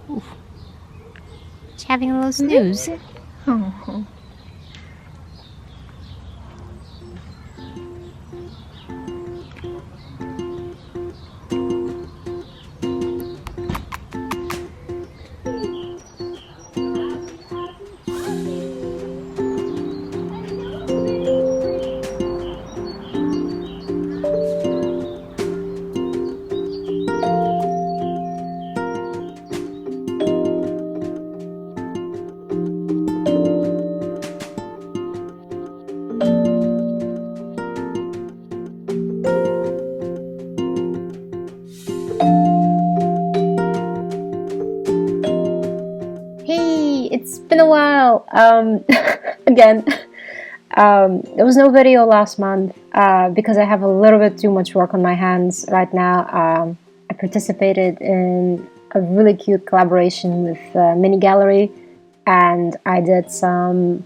Just having a little snooze. Oh. Hey, it's been a while. Again, there was no video last month because I have a little bit too much work on my hands right now. I participated in a really cute collaboration with Mini Gallery, and I did some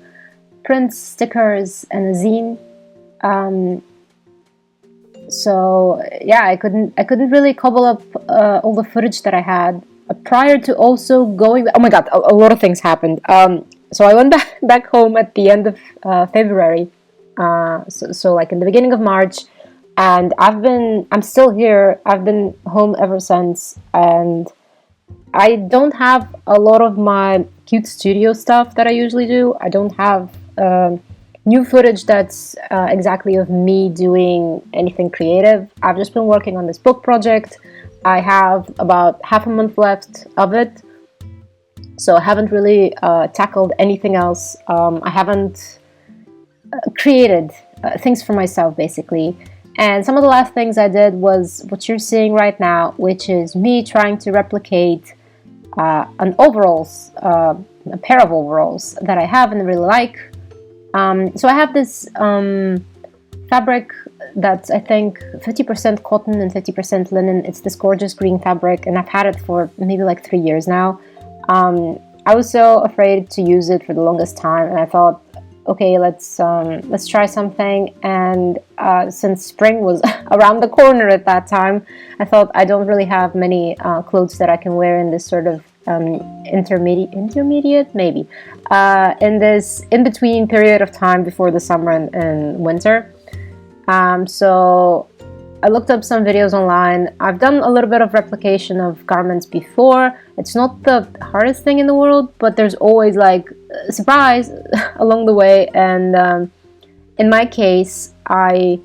prints, stickers, and a zine. So yeah, I couldn't really cobble up all the footage that I had prior to also going. Oh my god, a lot of things happened. So I went back home at the end of February, so like in the beginning of March, and I'm still here. I've been home ever since, and I don't have a lot of my cute studio stuff that I usually do. I don't have new footage that's exactly of me doing anything creative. I've just been working on this book project. I have about half a month left of it, so I haven't really tackled anything else. I haven't created things for myself, basically. And some of the last things I did was what you're seeing right now, which is me trying to replicate a pair of overalls that I have and really like. So I have this fabric that's, I think, 50% cotton and 50% linen. It's this gorgeous green fabric, and I've had it for maybe like 3 years now. I was so afraid to use it for the longest time, and I thought, okay, let's try something. And since spring was around the corner at that time, I thought I don't really have many clothes that I can wear in this sort of intermediate maybe in this in-between period of time before the summer and winter. So I looked up some videos online. I've done a little bit of replication of garments before. It's not the hardest thing in the world, but there's always like a surprise along the way. And in my case, I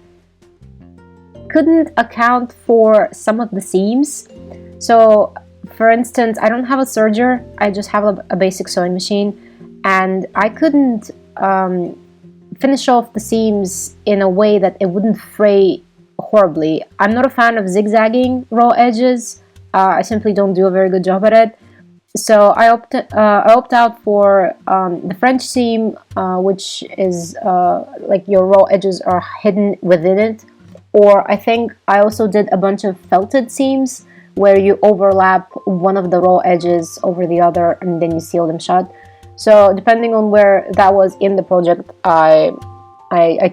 couldn't account for some of the seams. So for instance, I don't have a serger. I just have a basic sewing machine, and I couldn't finish off the seams in a way that it wouldn't fray horribly. I'm not a fan of zigzagging raw edges. I simply don't do a very good job at it. So I opt out for the French seam, which is like your raw edges are hidden within it. Or I think I also did a bunch of felted seams where you overlap one of the raw edges over the other and then you seal them shut. So depending on where that was in the project, I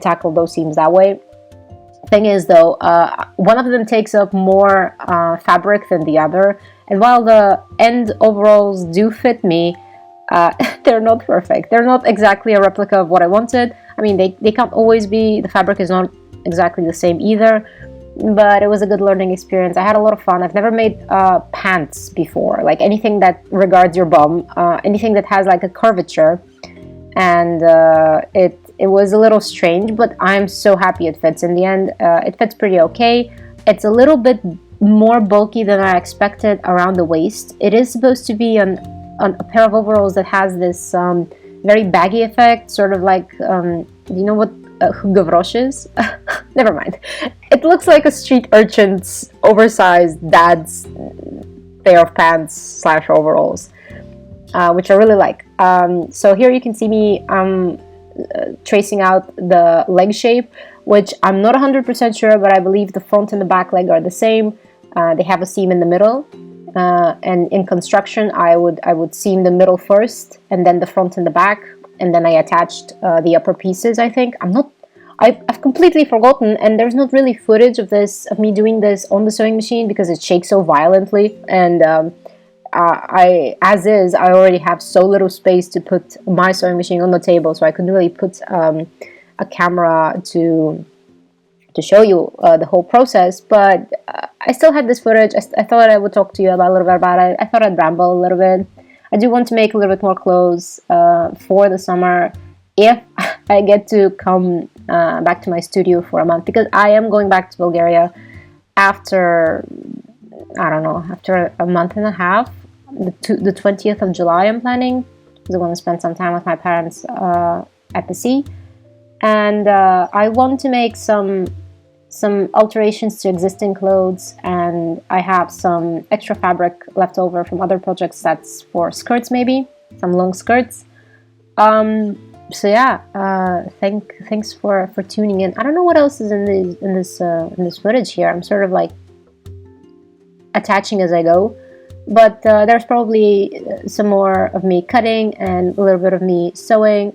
tackled those seams that way. Thing is though, one of them takes up more fabric than the other, and while the end overalls do fit me, they're not perfect. They're not exactly a replica of what I wanted. I mean, they can't always be. The fabric is not exactly the same either, but it was a good learning experience. I had a lot of fun. I've never made pants before, like anything that regards your bum, anything that has like a curvature, and it was a little strange, but I'm so happy it fits in the end. It fits pretty okay. It's a little bit more bulky than I expected around the waist. It is supposed to be a pair of overalls that has this very baggy effect, sort of like, you know what Gouache is? Never mind. It looks like a street urchin's oversized dad's pair of pants / overalls, which I really like. So here you can see me tracing out the leg shape, which I'm not 100% sure, but I believe the front and the back leg are the same. They have a seam in the middle, and in construction I would seam the middle first and then the front and the back, and then I attached the upper pieces. I think I've completely forgotten, and there's not really footage of me doing this on the sewing machine because it shakes so violently, and I already have so little space to put my sewing machine on the table, so I couldn't really put a camera to show you the whole process. But I still had this footage. I thought I would talk to you about a little bit about it. I thought I'd ramble a little bit. I do want to make a little bit more clothes for the summer if I get to come back to my studio for a month, because I am going back to Bulgaria after, I don't know, after a month and a half. The 20th of July I'm planning, because I want to spend some time with my parents at the sea. And I want to make some alterations to existing clothes, and I have some extra fabric left over from other projects that's for skirts, maybe some long skirts. So yeah, thanks for tuning in. I don't know what else is in this footage here. I'm sort of like attaching as I go, but there's probably some more of me cutting and a little bit of me sewing.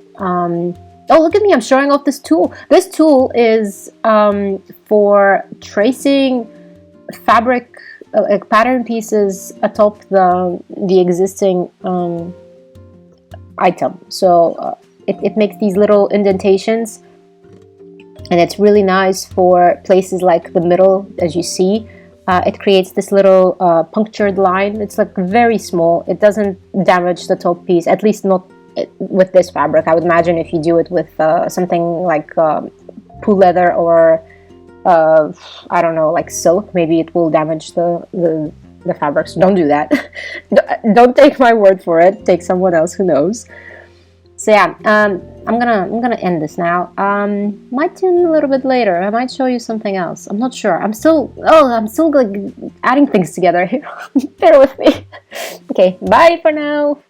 Oh, look at me, I'm showing off this tool. This tool is for tracing fabric, like pattern pieces atop the existing item. So it makes these little indentations, and it's really nice for places like the middle, as you see. It creates this little punctured line. It's like very small. It doesn't damage the top piece, at least not with this fabric. I would imagine if you do it with something like pool leather or I don't know, like silk, maybe it will damage the fabric. So don't do that. Don't take my word for it. Take someone else who knows. So yeah, I'm gonna end this now. Might tune in a little bit later. I might show you something else. I'm not sure. I'm still like adding things together here. Bear with me. Okay, bye for now.